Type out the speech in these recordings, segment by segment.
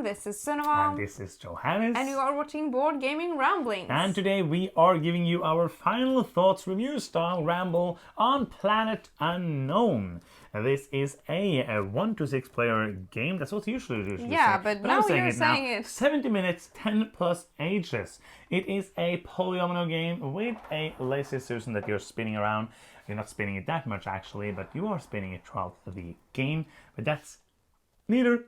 this is Sunniva. And this is Johannes. And you are watching Board Gaming Ramblings. And today we are giving you our final thoughts review style ramble on Planet Unknown. This is a 1 to 6 player game. That's what usually Yeah, say. but now you're saying it. 70 minutes, 10 plus ages. It is a polyomino game with a lazy Susan that you're spinning around. You're not spinning it that much actually, but you are spinning it throughout the game. But that's neither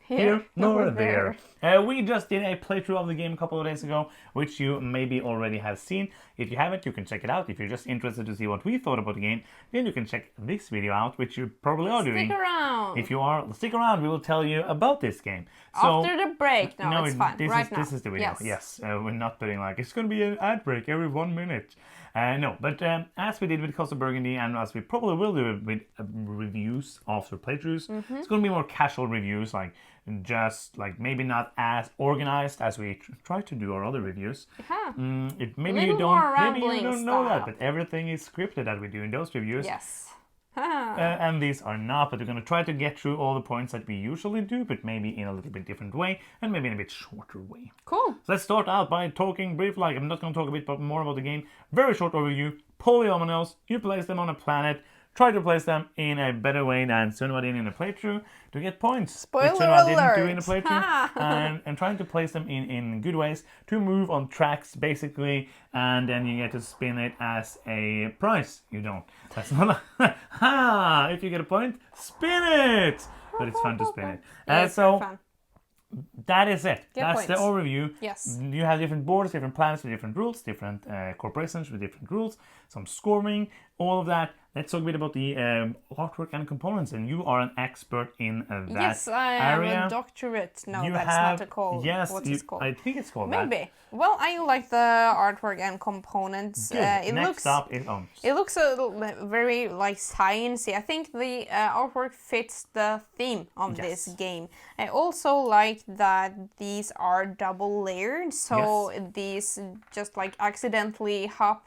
here nor there. We just did a playthrough of the game a couple of days ago, which you maybe already have seen. If you haven't, you can check it out. If you're just interested to see what we thought about the game, then you can check this video out, which you probably are doing. Stick around. If you are, stick around. We will tell you about this game. So, after the break. No, it's fine. This is the video. Yes. We're not putting like, it's going to be an ad break every 1 minute. No, but as we did with Coast of Burgundy, and as we probably will do with reviews after playthroughs, it's going to be more casual reviews, like just like maybe not as organized as we try to do our other reviews. Maybe you don't know that, but everything is scripted that we do in those reviews. Yes. And these are not, but we're going to try to get through all the points that we usually do, but maybe in a little bit different way, and maybe in a bit shorter way. Cool. So let's start out by talking briefly, like I'm not going to talk a bit more about the game. Very short overview. Polyominoes, you place them on a planet, try to place them in a better way than Sunniva did in a playthrough to get points. Spoiler which Sunniva alert! didn't do in a playthrough. and trying to place them in good ways to move on tracks, basically, and then you get to spin it as a prize. You don't. That's not a... if you get a point, spin it! But it's fun to spin it. Yeah, so fun. That is it. That's points. the overview. Yes. You have different boards, different planets with different rules, different corporations with different rules, some scoring, all of that. Let's talk a bit about the artwork and components. And you are an expert in that Yes, I have area. a doctorate. No, you that's have, not a call. Yes, What's it called? I think it's called Maybe. that. Well, I like the artwork and components. Good. It Next looks up is arms. It looks very like sciencey. I think the artwork fits the theme of this game. I also like that these are double layered, so these just like accidentally hop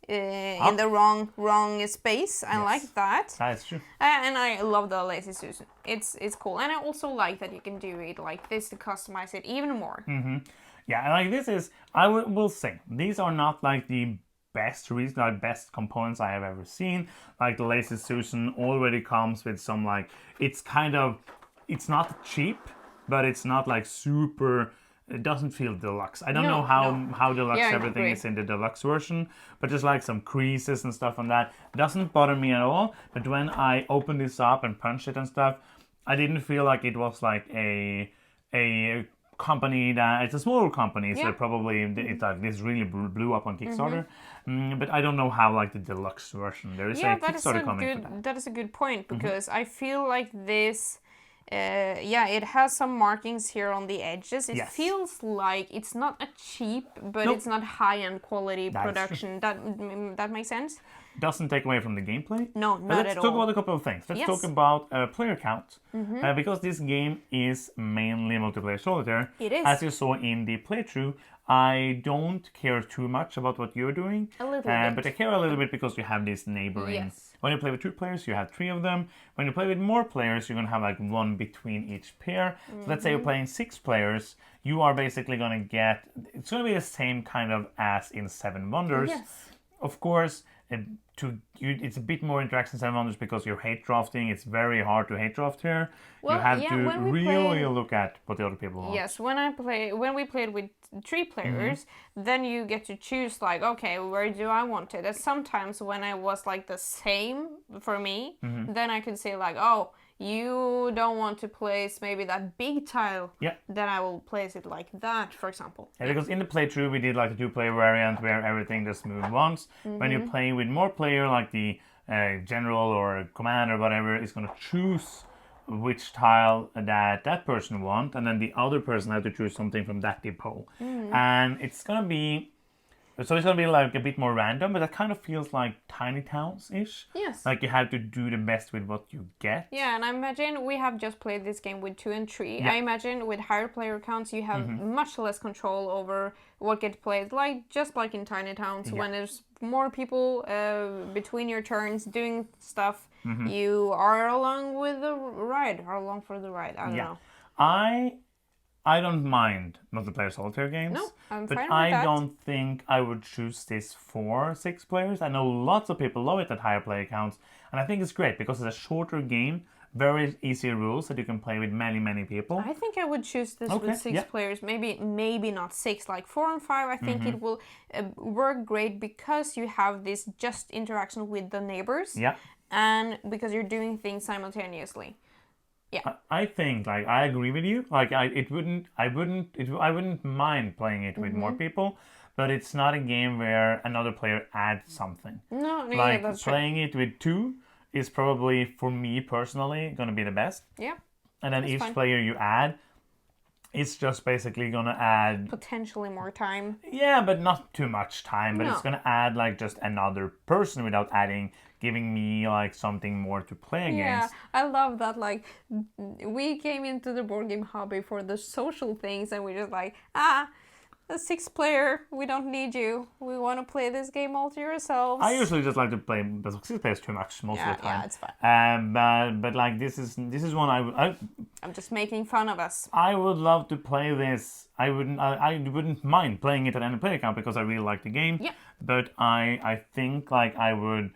in the wrong space. I like that. That's true. And I love the lazy Susan. It's cool, and I also like that you can do it like this to customize it even more. Yeah, and like this is, I will say, these are not like the best components I have ever seen. Like the lazy Susan already comes with some like, it's not cheap, but it's not like super. It doesn't feel deluxe. I don't know how deluxe everything is in the deluxe version, but just like some creases and stuff on that. It doesn't bother me at all, but when I opened this up and punched it and stuff, I didn't feel like it was like a company that, it's a smaller company, so probably it's like this really blew up on Kickstarter. But I don't know how like the deluxe version. There is a Kickstarter coming for that. That is a good point, because I feel like this... it has some markings here on the edges. It feels like it's not a cheap, but it's not high-end quality production. That makes sense? Doesn't take away from the gameplay. No, not at all. Let's talk about a couple of things. Let's talk about player count. Because this game is mainly multiplayer solitaire. It is. As you saw in the playthrough, I don't care too much about what you're doing. A little bit. But I care a little bit because you have this neighboring. Yes. When you play with 2 players, you have 3 of them. When you play with more players, you're going to have like 1 between each pair. So let's say you're playing 6 players, you are basically going to get... It's going to be the same kind of as in Seven Wonders. Yes. Of course, it's a bit more interaction in Seven Wonders because you're hate drafting. It's very hard to hate draft here. Well, you have to really look at what the other people want. Yes, when we played with 3 players, then you get to choose like, okay, where do I want it? And sometimes when I was like the same for me, then I could say like, oh, you don't want to place maybe that big tile, then I will place it like that, for example. Yeah, because in the playthrough we did like the 2-player variant where everything just moved once. When you play with more player, like the general or command or whatever is going to choose which tile that person wants, and then the other person has to choose something from that depot. And it's going to be... So it's going to be like a bit more random, but that kind of feels like Tiny Towns-ish. Yes. Like you have to do the best with what you get. Yeah, and I imagine we have just played this game with 2 and 3. Yeah. I imagine with higher player counts you have much less control over what gets played, just like in Tiny Towns, when there's more people between your turns doing stuff, you are along for the ride. I don't know. I don't mind multiplayer solitaire games. No, I'm but fine with I that. don't think I would choose this for 6 players. I know lots of people love it at higher player counts, and I think it's great because it's a shorter game, very easy rules that you can play with many people. I think I would choose this Okay, with 6 yeah. players. Maybe not 6, like 4 and 5. I think it will work great because you have this just interaction with the neighbors. Yeah. And because you're doing things simultaneously. Yeah. I think like I agree with you. Like I wouldn't mind playing it with more people, but it's not a game where another player adds something. No, yeah, Like that's true. playing it with 2 is probably for me personally going to be the best. Yeah. And then That's each fine. player you add, it's just basically going to add, Potentially more time. yeah, but not too much time, but it's No. going to add like just another person without giving me like something more to play Yeah, against. I love that. Like, we came into the board game hobby for the social things, and we're just like, a 6 player, we don't need you. We want to play this game all to yourselves. I usually just like to play, but 6 players too much most of the time. Yeah, it's fine. But like this is one I'm just making fun of us. I would love to play this. I wouldn't mind playing it at any player count because I really like the game. Yeah. But I think like I would,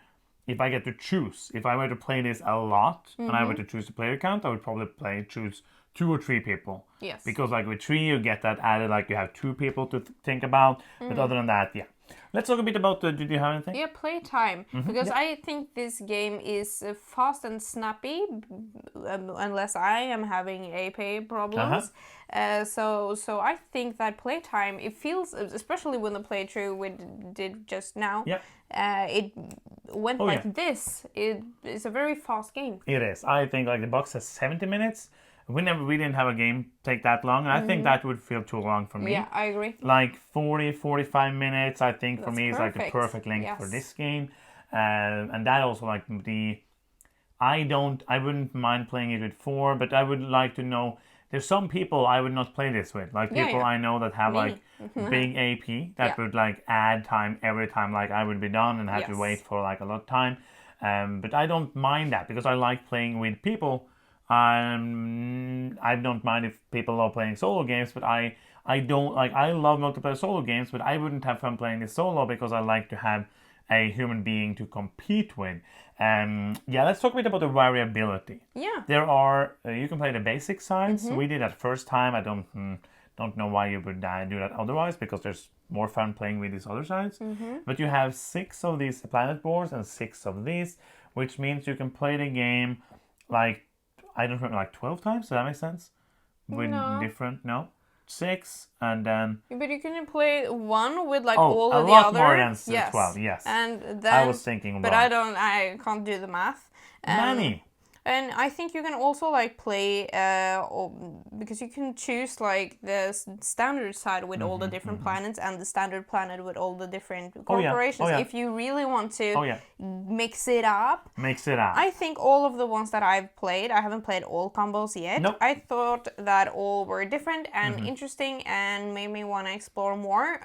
if I get to choose, if I were to play this a lot and I were to choose the player count, I would probably choose 2 or 3 people. Yes. Because like with 3 you get that added, like you have 2 people to think about. But other than that, yeah. Let's talk a bit about did you have anything? Yeah, Playtime. Because I think this game is fast and snappy, unless I am having AP problems. So I think that Playtime, it feels, especially when the playthrough we did just now, it went this. It is a very fast game. It is. I think like the box has 70 minutes. We didn't have a game take that long, and I think that would feel too long for me. Yeah, I agree. Like 45 minutes, I think for That's me is like the perfect length for this game. And that also like I wouldn't mind playing it with 4, but I would like to know, there's some people I would not play this with. Like people I know that have like big AP that would like add time every time like I would be done and have to wait for like a lot of time. But I don't mind that because I like playing with people. I don't mind if people are playing solo games, but I don't like, I love multiplayer solo games, but I wouldn't have fun playing this solo because I like to have a human being to compete with. Let's talk a bit about the variability. Yeah. There are you can play the basic sides. We did that first time. I don't know why you would do that otherwise, because there's more fun playing with these other sides. But you have 6 of these planet boards and 6 of these, which means you can play the game like, I don't remember, like 12 times. Does that make sense? With different 6, and then. But you can play one with like all of the a lot other. more than 12. Yes. And then. I was thinking. But I can't do the math. Many. And I think you can also like play because you can choose like the standard side with all the different planets and the standard planet with all the different corporations. If you really want to mix it up. I think all of the ones that I've played, I haven't played all combos yet. Nope. I thought that all were different and interesting and made me want to explore more.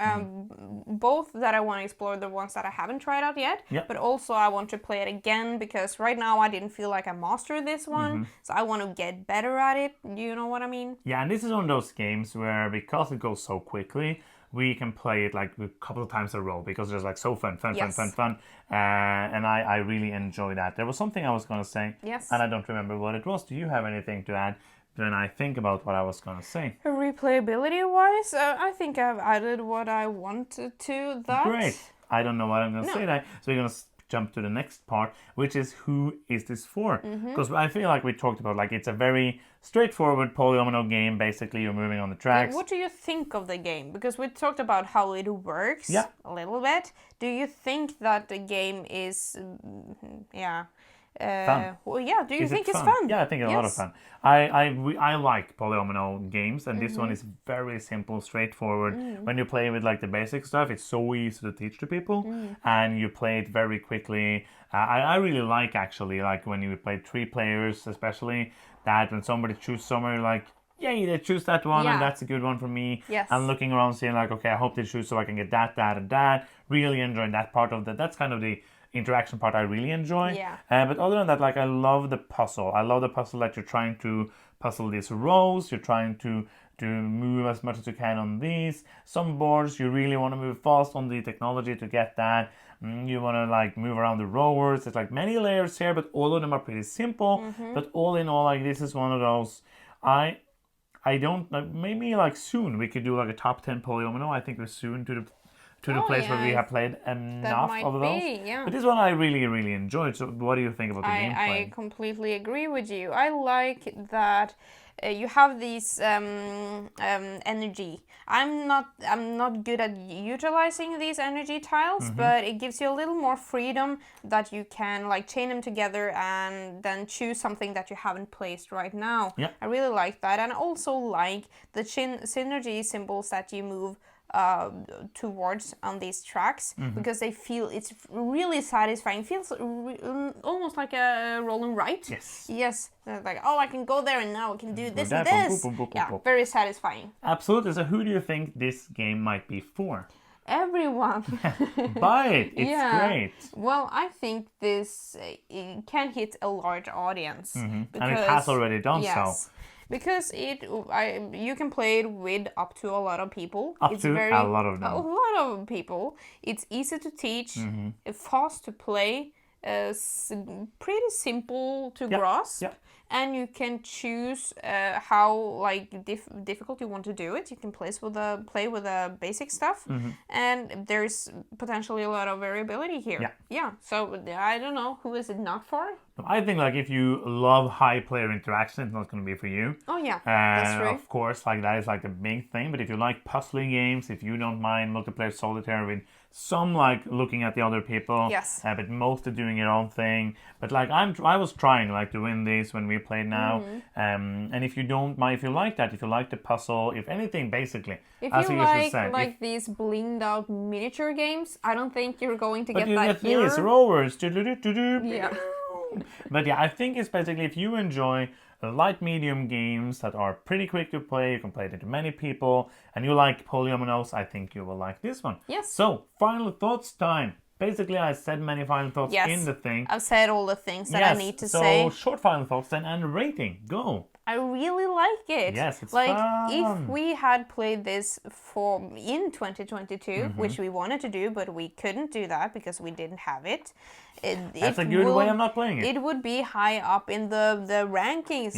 Both that I want to explore the ones that I haven't tried out yet, but also I want to play it again because right now I didn't feel like I mastered this one, so I want to get better at it. You know what I mean? Yeah, and this is one of those games where, because it goes so quickly, we can play it like a couple of times a row because it's like so fun. And I really enjoy that. There was something I was going to say, and I don't remember what it was. Do you have anything to add when I think about what I was going to say? Replayability-wise, I think I've added what I wanted to that. Great. I don't know what I'm going to say that. So we're going to jump to the next part, which is who is this for? Because I feel like we talked about, like, it's a very straightforward polyomino game. Basically, you're moving on the tracks. What do you think of the game? Because we talked about how it works a little bit. Do you think that the game is, fun? Well, yeah. Do you think it's fun? Yeah, I think it's a lot of fun. I like polyomino games, and this one is very simple, straightforward. When you play with like the basic stuff, it's so easy to teach to people, and you play it very quickly. I really like, actually, like when you play 3 players, especially, that when somebody chooses somewhere, you're like, yay, they choose that one, and that's a good one for me. I'm looking around saying like, okay, I hope they choose so I can get that, and that. Really enjoying that part of that. That's kind of the interaction part I really enjoy. But other than that, like, I love the puzzle. I love the puzzle that you're trying to puzzle these rows. You're trying to move as much as you can on these. Some boards you really want to move fast on the technology to get that. You want to like move around the rowers. There's like many layers here, but all of them are pretty simple. But all in all, like this is one of those. I don't maybe like soon we could do like a top 10 polyomino. I think we're soon to the place where we have played enough of those. Yeah. But this one I really enjoyed. So what do you think about the gameplay? I completely agree with you. I like that you have this energy. I'm not good at utilizing these energy tiles, but it gives you a little more freedom that you can like chain them together and then choose something that you haven't placed right now. Yeah. I really like that, and I also like the synergy symbols that you move towards on these tracks, because they feel it's really satisfying. Feels almost like a roll and write. Yes. Like, oh, I can go there and now I can do this and this. Yeah, very satisfying. Absolutely. So who do you think this game might be for? Everyone. Buy it. It's great. Well, I think this it can hit a large audience. Because, and it has already done so. Because you can play it with up to a lot of people. A lot of them. A lot of people. It's easy to teach, fast to play, pretty simple to grasp. And you can choose how like difficult you want to do it. You can play with the basic stuff, and there's potentially a lot of variability here. So I don't know, who is it not for? I think like if you love high player interaction, it's not going to be for you. Oh yeah, that's right. Of course, like that is like a big thing. But if you like puzzling games, if you don't mind multiplayer solitaire with some like looking at the other people, but mostly doing your own thing. But like I was trying like to win this when we played now, and if you don't mind, if you like that, if you like the puzzle, if anything, basically, if you like these blinged out miniature games, I don't think you're going to get that here. These rowers, yeah. But yeah, I think it's basically if you enjoy light medium games that are pretty quick to play, you can play it to many people, and you like polyominoes, I think you will like this one. Yes. So, final thoughts time. Basically, I said many final thoughts in the thing. I've said all the things that I need to say. So, short final thoughts then, and rating. Go. I really like it. Yes, it's like fun. If we had played this in 2022, which we wanted to do, but we couldn't do that because we didn't have it. That's a good way of not playing it. It would be high up in the rankings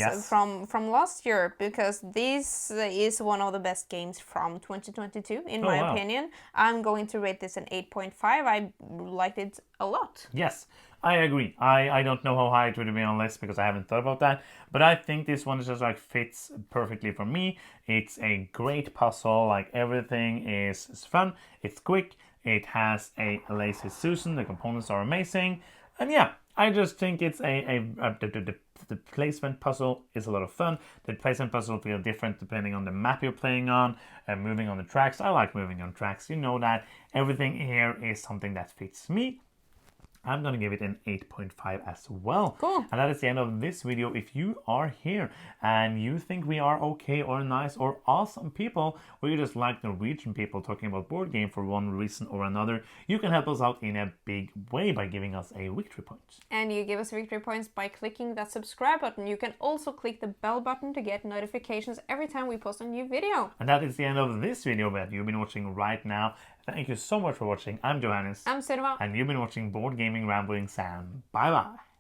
from last year, because this is one of the best games from 2022 in my opinion. I'm going to rate this an 8.5. I liked it a lot. Yes. I agree. I don't know how high it would have been on list because I haven't thought about that. But I think this one just like fits perfectly for me. It's a great puzzle. Like everything is fun. It's quick. It has a lazy Susan. The components are amazing. And yeah, I just think it's the placement puzzle is a lot of fun. The placement puzzle will feel different depending on the map you're playing on and moving on the tracks. I like moving on tracks. You know that everything here is something that fits me. I'm going to give it an 8.5 as well. Cool. And that is the end of this video. If you are here and you think we are okay or nice or awesome people, or you just like Norwegian people talking about board game for one reason or another, you can help us out in a big way by giving us a victory point. And you give us victory points by clicking that subscribe button. You can also click the bell button to get notifications every time we post a new video. And that is the end of this video that you've been watching right now. Thank you so much for watching. I'm Johannes. I'm Sirva. And you've been watching Board Gaming Ramblings, and bye-bye.